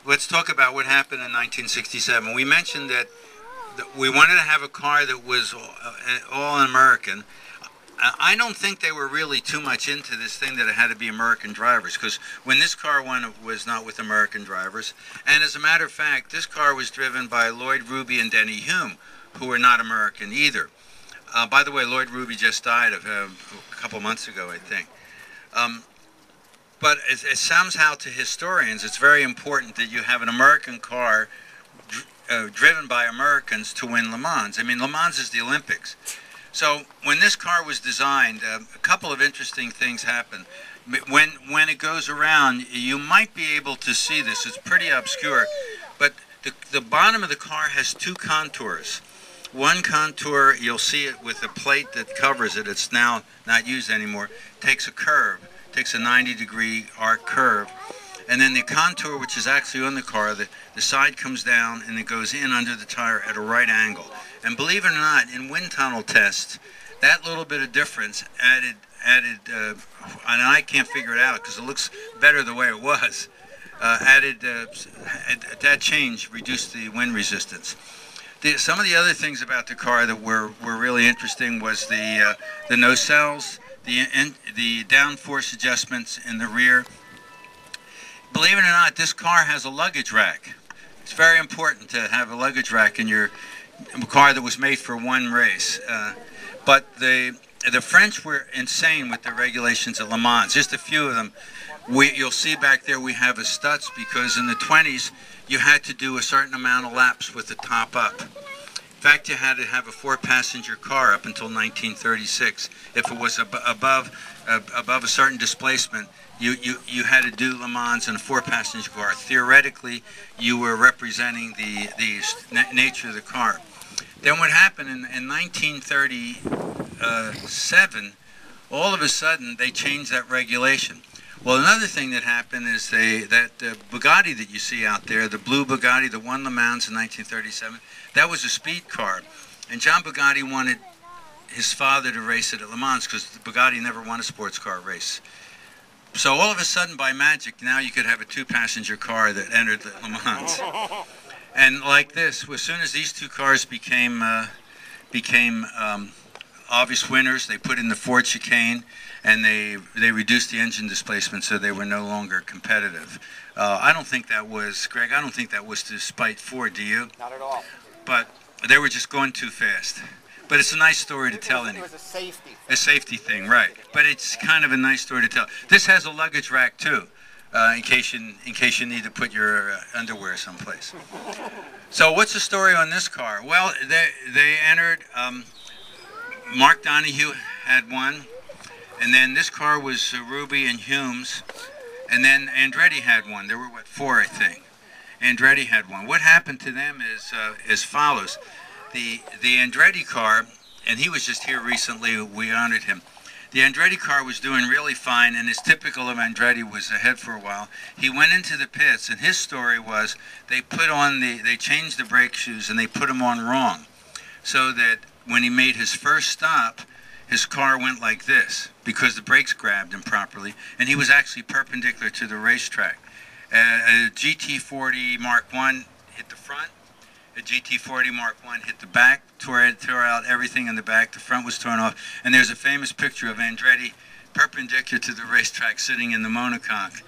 let's talk about what happened in 1967. We mentioned that we wanted to have a car that was all American. I don't think they were really too much into this thing that it had to be American drivers, because when this car won, it was not with American drivers. And as a matter of fact, this car was driven by Lloyd Ruby and Denny Hume, who were not American either. By the way, Lloyd Ruby just died a couple months ago, I think. But it sounds how to historians, it's very important that you have an American car driven by Americans to win Le Mans. I mean, Le Mans is the Olympics. So when this car was designed, a couple of interesting things happen. When it goes around, you might be able to see this. It's pretty obscure, but the bottom of the car has two contours. One contour, you'll see it with a plate that covers it. It's now not used anymore. Takes a curve, takes a 90-degree arc curve. And then the contour, which is actually on the car, the side comes down and it goes in under the tire at a right angle. And believe it or not, in wind tunnel tests, that little bit of difference added, and I can't figure it out because it looks better the way it was, that change reduced the wind resistance. Some of the other things about the car that were really interesting was the nacelles, the downforce adjustments in the rear. Believe it or not, this car has a luggage rack. It's very important to have a luggage rack in your car that was made for one race. But the French were insane with the regulations at Le Mans. Just a few of them. You'll see back there we have a Stutz, because in the 20s you had to do a certain amount of laps with the top up. In fact, you had to have a 4-passenger car up until 1936. If it was above a certain displacement, you had to do Le Mans in a 4-passenger car. Theoretically, you were representing the nature of the car. Then what happened in 1937, all of a sudden they changed that regulation. Well, another thing that happened is that Bugatti that you see out there, the blue Bugatti that won Le Mans in 1937, that was a speed car. And John Bugatti wanted his father to race it at Le Mans because Bugatti never won a sports car race. So all of a sudden, by magic, now you could have a 2-passenger car that entered the Le Mans. And like this, as soon as these two cars became obvious winners, they put in the Ford chicane, and they reduced the engine displacement so they were no longer competitive. I don't think that was, Greg, I don't think that was to spite Ford, do you? Not at all. But they were just going too fast. But it's a nice story to tell anyway. It was a safety thing. A safety thing, right. But it's kind of a nice story to tell. This has a luggage rack too, in case you need to put your underwear someplace. So what's the story on this car? Well, they entered, Mark Donohue had one, and then this car was Ruby and Hume's, and then Andretti had one. There were, what, 4, I think. Andretti had one. What happened to them is as follows. The Andretti car, and he was just here recently, we honored him. The Andretti car was doing really fine, and as typical of Andretti, was ahead for a while. He went into the pits, and his story was they changed the brake shoes and they put them on wrong, so that when he made his first stop, his car went like this because the brakes grabbed improperly, and he was actually perpendicular to the racetrack. A Gt40 Mark I hit the front. A Gt40 Mark I hit the back, tore out everything in the back. The front was torn off. And there's a famous picture of Andretti perpendicular to the racetrack sitting in the monocoque.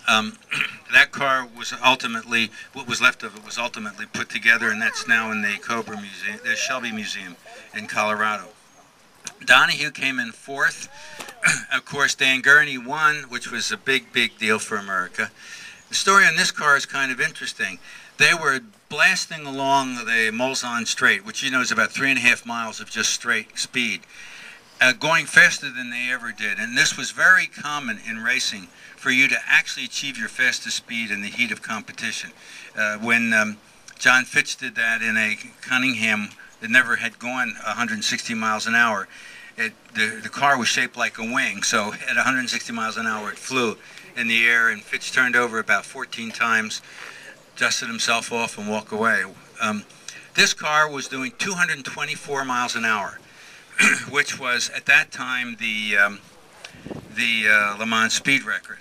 That car was ultimately, what was left of it was ultimately put together, and that's now in the Cobra Museum, the Shelby Museum in Colorado. Donohue came in 4th. Of course, Dan Gurney won, which was a big, big deal for America. The story on this car is kind of interesting. They were blasting along the Mulsanne Strait, which you know is about 3.5 miles of just straight speed, going faster than they ever did. And this was very common in racing, for you to actually achieve your fastest speed in the heat of competition. When John Fitch did that in a Cunningham that never had gone 160 miles an hour, the car was shaped like a wing, so at 160 miles an hour it flew in the air, and Fitch turned over about 14 times, dusted himself off, and walked away. This car was doing 224 miles an hour, which was at that time the Le Mans speed record.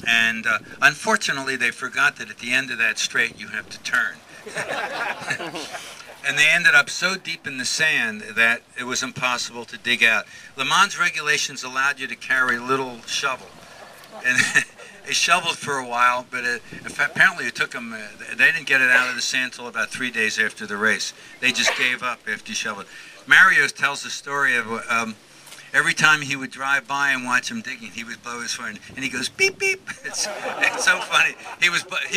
And unfortunately, they forgot that at the end of that straight, you have to turn. And they ended up so deep in the sand that it was impossible to dig out. Le Mans regulations allowed you to carry a little shovel. And they shoveled for a while, but apparently it took them, they didn't get it out of the sand until about 3 days after the race. They just gave up after you shoveled. Mario tells the story of every time he would drive by and watch him digging, he would blow his horn, and he goes, beep, beep. It's so funny. He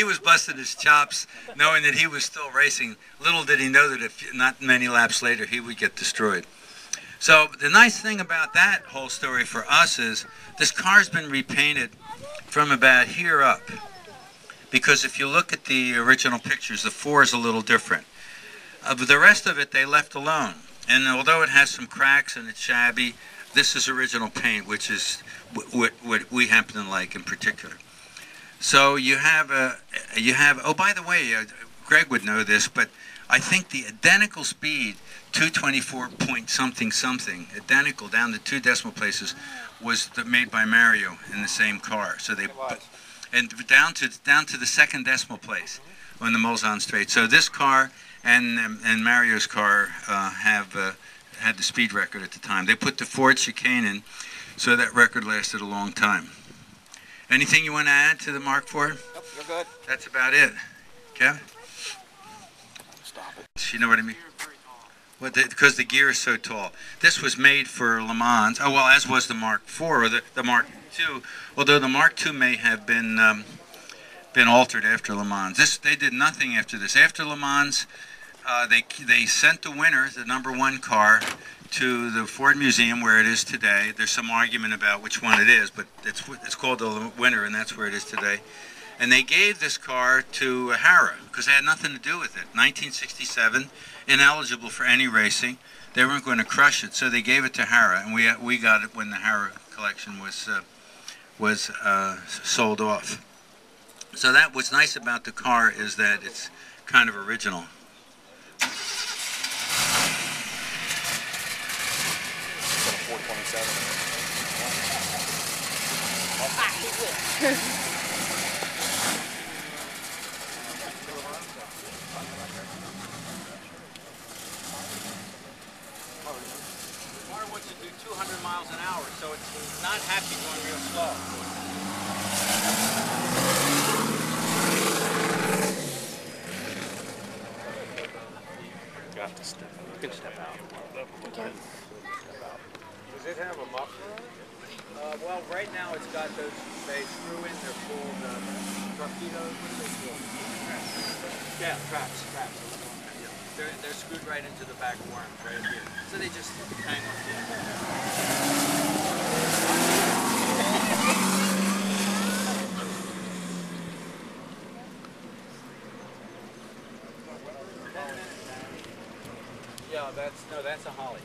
was busting his chops, knowing that he was still racing. Little did he know that if not many laps later, he would get destroyed. So the nice thing about that whole story for us is this car's been repainted from about here up. Because if you look at the original pictures, the 4 is a little different. But the rest of it, they left alone. And although it has some cracks and it's shabby, this is original paint, which is what we happen to like in particular. So you have, oh, by the way, Greg would know this, but I think the identical speed, 224 point something something, identical down to 2 decimal places, was made by Mario in the same car. So they, and down to the 2nd decimal place on the Mulsanne straight. So this car and Mario's car had the speed record at the time. They put the Ford chicane in, so that record lasted a long time. Anything you want to add to the Mark IV? Nope, you're good. That's about it. Kevin? Stop it. You know what I mean? Well, because the gear is so tall. This was made for Le Mans. Oh, well, as was the Mark IV or the Mark II. Although the Mark II may have been altered after Le Mans. They did nothing after this. After Le Mans, they sent the winner, the #1 car, to the Ford Museum where it is today. There's some argument about which one it is, but it's called the winner, and that's where it is today. And they gave this car to Harrah because they had nothing to do with it. 1967, ineligible for any racing. They weren't going to crush it, so they gave it to Harrah, and we got it when the Harrah collection was sold off. So that what's nice about the car is that it's kind of original. The car wants to do 200 miles an hour, so it's not happy going real slow. You have to step. You can step out. Okay. Does it have a muffler on it? Well, right now it's got those, they screw in, they're called torpedoes. What are they called? Yeah, traps. They're screwed right into the back worm, right here. So they just hang on to it. Yeah, that's a Holly.